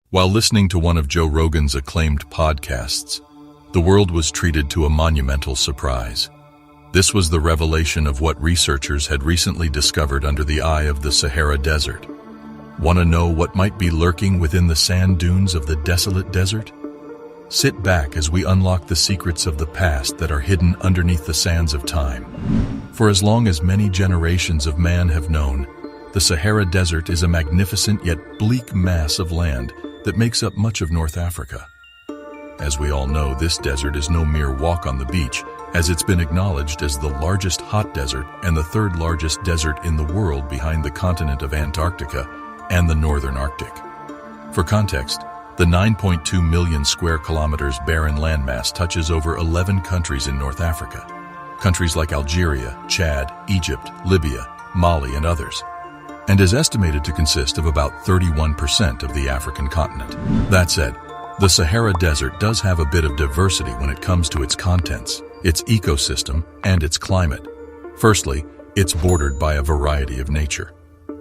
While listening to one of Joe Rogan's acclaimed podcasts, the world was treated to a monumental surprise. This was the revelation of what researchers had recently discovered under the eye of the Sahara Desert. Want to know what might be lurking within the sand dunes of the desolate desert? Sit back as we unlock the secrets of the past that are hidden underneath the sands of time. For as long as many generations of man have known, the Sahara Desert is a magnificent yet bleak mass of land that makes up much of North Africa. As we all know, this desert is no mere walk on the beach, as it's been acknowledged as the largest hot desert and the third largest desert in the world behind the continent of Antarctica and the northern Arctic. For context, the 9.2 million square kilometers barren landmass touches over 11 countries in North Africa. Countries like Algeria, Chad, Egypt, Libya, Mali, and others, and is estimated to consist of about 31% of the African continent. That said, the Sahara Desert does have a bit of diversity when it comes to its contents, its ecosystem, and its climate. Firstly, it's bordered by a variety of nature.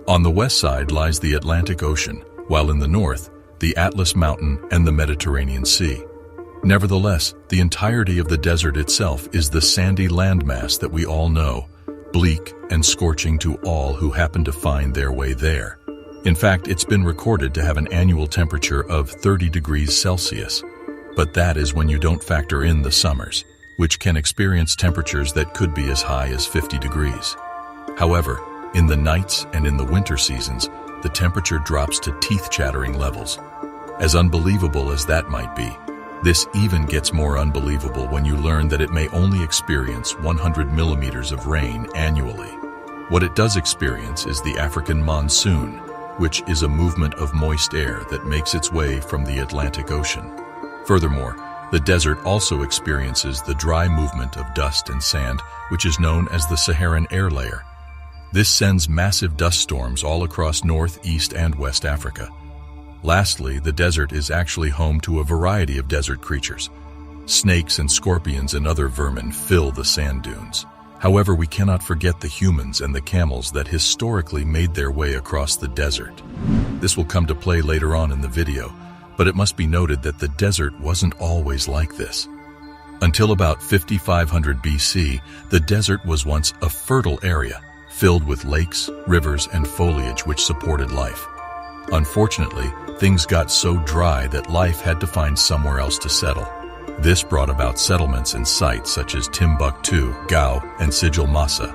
On the west side lies the Atlantic Ocean, while in the north, the Atlantis Mountain and the Mediterranean Sea. Nevertheless, the entirety of the desert itself is the sandy landmass that we all know, bleak and scorching to all who happen to find their way there. In fact, it's been recorded to have an annual temperature of 30 degrees Celsius, but that is when you don't factor in the summers, which can experience temperatures that could be as high as 50 degrees. However, in the nights and in the winter seasons, the temperature drops to teeth-chattering levels. As unbelievable as that might be, this even gets more unbelievable when you learn that it may only experience 100 millimeters of rain annually. What it does experience is the African monsoon, which is a movement of moist air that makes its way from the Atlantic Ocean. Furthermore, the desert also experiences the dry movement of dust and sand, which is known as the Saharan air layer. This sends massive dust storms all across North, East, and West Africa. Lastly, the desert is actually home to a variety of desert creatures. Snakes and scorpions and other vermin fill the sand dunes. However, we cannot forget the humans and the camels that historically made their way across the desert. This will come to play later on in the video, but it must be noted that the desert wasn't always like this. Until about 5500 BC, the desert was once a fertile area, filled with lakes, rivers, and foliage which supported life. Unfortunately, things got so dry that life had to find somewhere else to settle. This brought about settlements and sites such as Timbuktu, Gao, and Sijil Massa.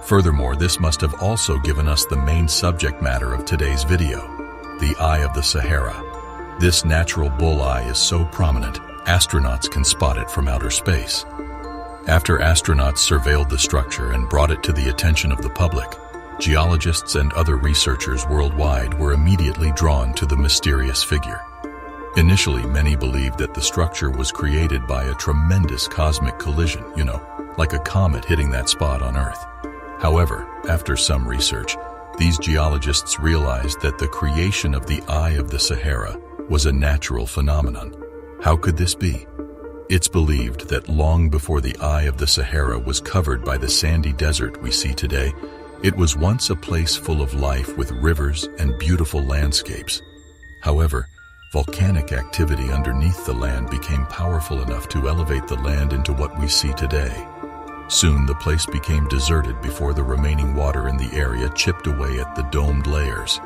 Furthermore, this must have also given us the main subject matter of today's video, the Eye of the Sahara. This natural bull eye is so prominent, astronauts can spot it from outer space. After astronauts surveilled the structure and brought it to the attention of the public, geologists and other researchers worldwide were immediately drawn to the mysterious figure. Initially, many believed that the structure was created by a tremendous cosmic collision, like a comet hitting that spot on Earth. However, after some research, these geologists realized that the creation of the Eye of the Sahara was a natural phenomenon. How could this be? It's believed that long before the Eye of the Sahara was covered by the sandy desert we see today, it was once a place full of life with rivers and beautiful landscapes. However, volcanic activity underneath the land became powerful enough to elevate the land into what we see today. Soon the place became deserted before the remaining water in the area chipped away at the domed layers.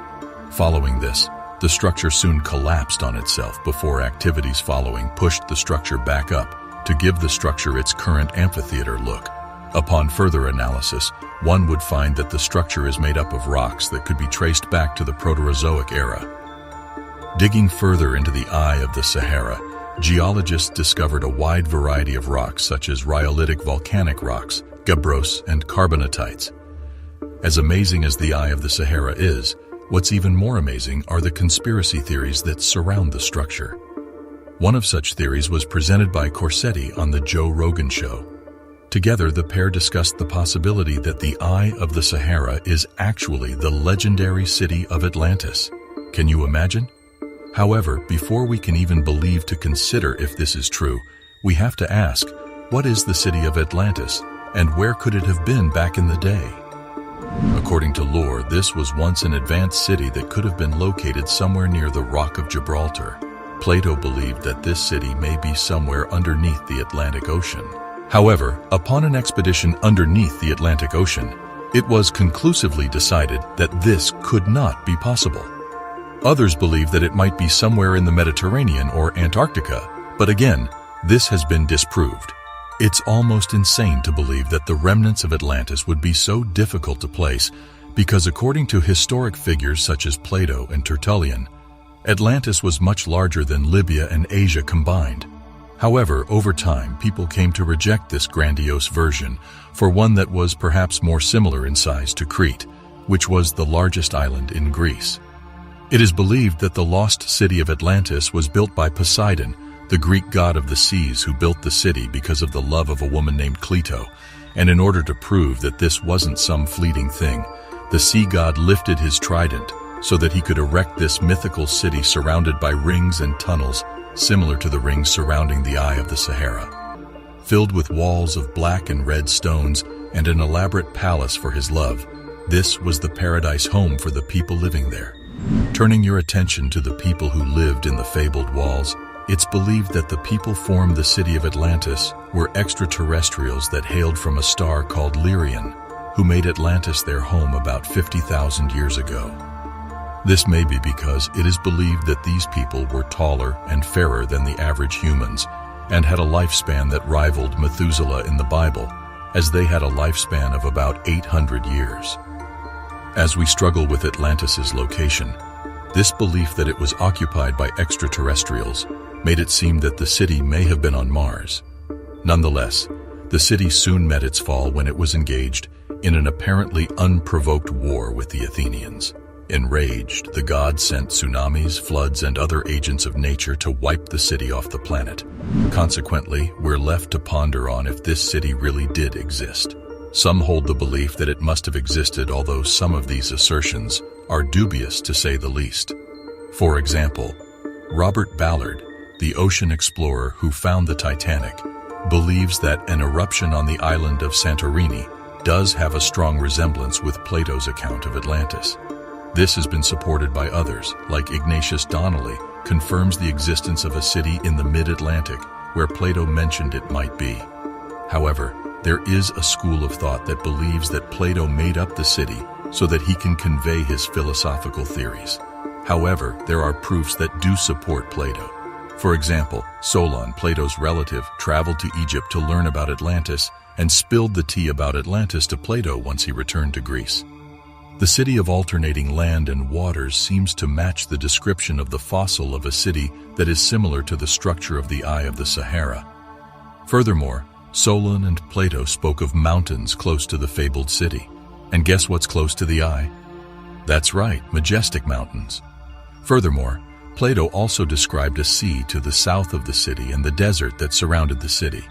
Following this, the structure soon collapsed on itself before activities following pushed the structure back up to give the structure its current amphitheater look. Upon further analysis, one would find that the structure is made up of rocks that could be traced back to the Proterozoic era. Digging further into the Eye of the Sahara, geologists discovered a wide variety of rocks such as rhyolitic volcanic rocks, gabbros, and carbonatites. As amazing as the Eye of the Sahara is, what's even more amazing are the conspiracy theories that surround the structure. One of such theories was presented by Corsetti on the Joe Rogan show. Together, the pair discussed the possibility that the Eye of the Sahara is actually the legendary city of Atlantis. Can you imagine? However, before we can even believe to consider if this is true, we have to ask, what is the city of Atlantis, and where could it have been back in the day? According to lore, this was once an advanced city that could have been located somewhere near the Rock of Gibraltar. Plato believed that this city may be somewhere underneath the Atlantic Ocean. However, upon an expedition underneath the Atlantic Ocean, it was conclusively decided that this could not be possible. Others believe that it might be somewhere in the Mediterranean or Antarctica, but again, this has been disproved. It's almost insane to believe that the remnants of Atlantis would be so difficult to place because according to historic figures such as Plato and Tertullian, Atlantis was much larger than Libya and Asia combined. However, over time, people came to reject this grandiose version for one that was perhaps more similar in size to Crete, which was the largest island in Greece. It is believed that the lost city of Atlantis was built by Poseidon, the Greek god of the seas, who built the city because of the love of a woman named Cleito, and in order to prove that this wasn't some fleeting thing, the sea god lifted his trident so that he could erect this mythical city surrounded by rings and tunnels similar to the rings surrounding the Eye of the Sahara. Filled with walls of black and red stones and an elaborate palace for his love, this was the paradise home for the people living there. Turning your attention to the people who lived in the fabled walls, it's believed that the people formed the city of Atlantis were extraterrestrials that hailed from a star called Lyrian, who made Atlantis their home about 50,000 years ago. This may be because it is believed that these people were taller and fairer than the average humans and had a lifespan that rivaled Methuselah in the Bible, as they had a lifespan of about 800 years. As we struggle with Atlantis's location, this belief that it was occupied by extraterrestrials made it seem that the city may have been on Mars. Nonetheless, the city soon met its fall when it was engaged in an apparently unprovoked war with the Athenians. Enraged, the gods sent tsunamis, floods, and other agents of nature to wipe the city off the planet. Consequently, we're left to ponder on if this city really did exist. Some hold the belief that it must have existed, although some of these assertions are dubious to say the least. For example, Robert Ballard, the ocean explorer who found the Titanic, believes that an eruption on the island of Santorini does have a strong resemblance with Plato's account of Atlantis. This has been supported by others, like Ignatius Donnelly, confirms the existence of a city in the mid-Atlantic where Plato mentioned it might be. However, there is a school of thought that believes that Plato made up the city so that he can convey his philosophical theories. However, there are proofs that do support Plato. For example, Solon, Plato's relative, traveled to Egypt to learn about Atlantis and spilled the tea about Atlantis to Plato once he returned to Greece. The city of alternating land and waters seems to match the description of the fossil of a city that is similar to the structure of the Eye of the Sahara. Furthermore, Solon and Plato spoke of mountains close to the fabled city. And guess what's close to the Eye? That's right, Majestic Mountains. Furthermore, Plato also described a sea to the south of the city and the desert that surrounded the city.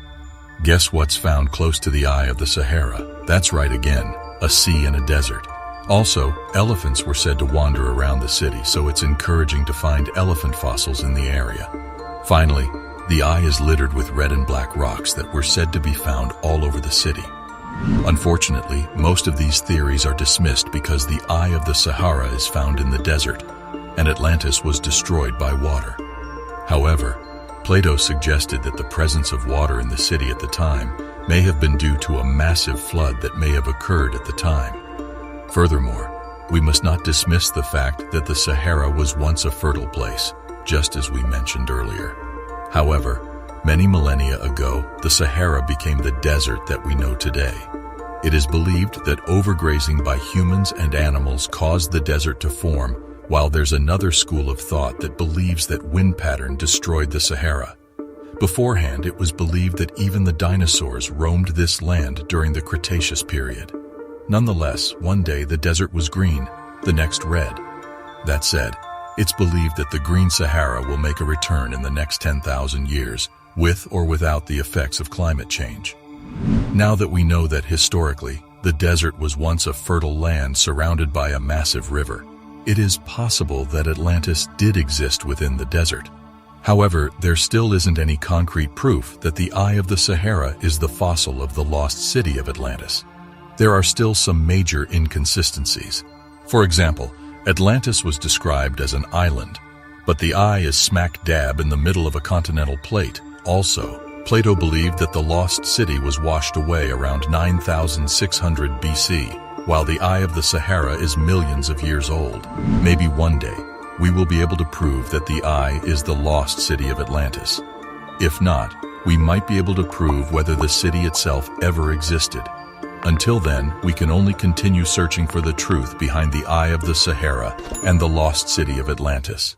Guess what's found close to the Eye of the Sahara? That's right again, a sea and a desert. Also, elephants were said to wander around the city, so it's encouraging to find elephant fossils in the area. Finally, the Eye is littered with red and black rocks that were said to be found all over the city. Unfortunately, most of these theories are dismissed because the Eye of the Sahara is found in the desert, and Atlantis was destroyed by water. However, Plato suggested that the presence of water in the city at the time may have been due to a massive flood that may have occurred at the time. Furthermore, we must not dismiss the fact that the Sahara was once a fertile place, just as we mentioned earlier. However, many millennia ago, the Sahara became the desert that we know today. It is believed that overgrazing by humans and animals caused the desert to form, while there's another school of thought that believes that wind pattern destroyed the Sahara. Beforehand, it was believed that even the dinosaurs roamed this land during the Cretaceous period. Nonetheless, one day the desert was green, the next red. That said, it's believed that the green Sahara will make a return in the next 10,000 years, with or without the effects of climate change. Now that we know that historically, the desert was once a fertile land surrounded by a massive river, it is possible that Atlantis did exist within the desert. However, there still isn't any concrete proof that the Eye of the Sahara is the fossil of the lost city of Atlantis. there are still some major inconsistencies. For example, Atlantis was described as an island, but the eye is smack dab in the middle of a continental plate. Also, Plato believed that the lost city was washed away around 9,600 BC, while the eye of the Sahara is millions of years old. Maybe one day, we will be able to prove that the eye is the lost city of Atlantis. If not, we might be able to prove whether the city itself ever existed. Until then, we can only continue searching for the truth behind the eye of the Sahara and the lost city of Atlantis.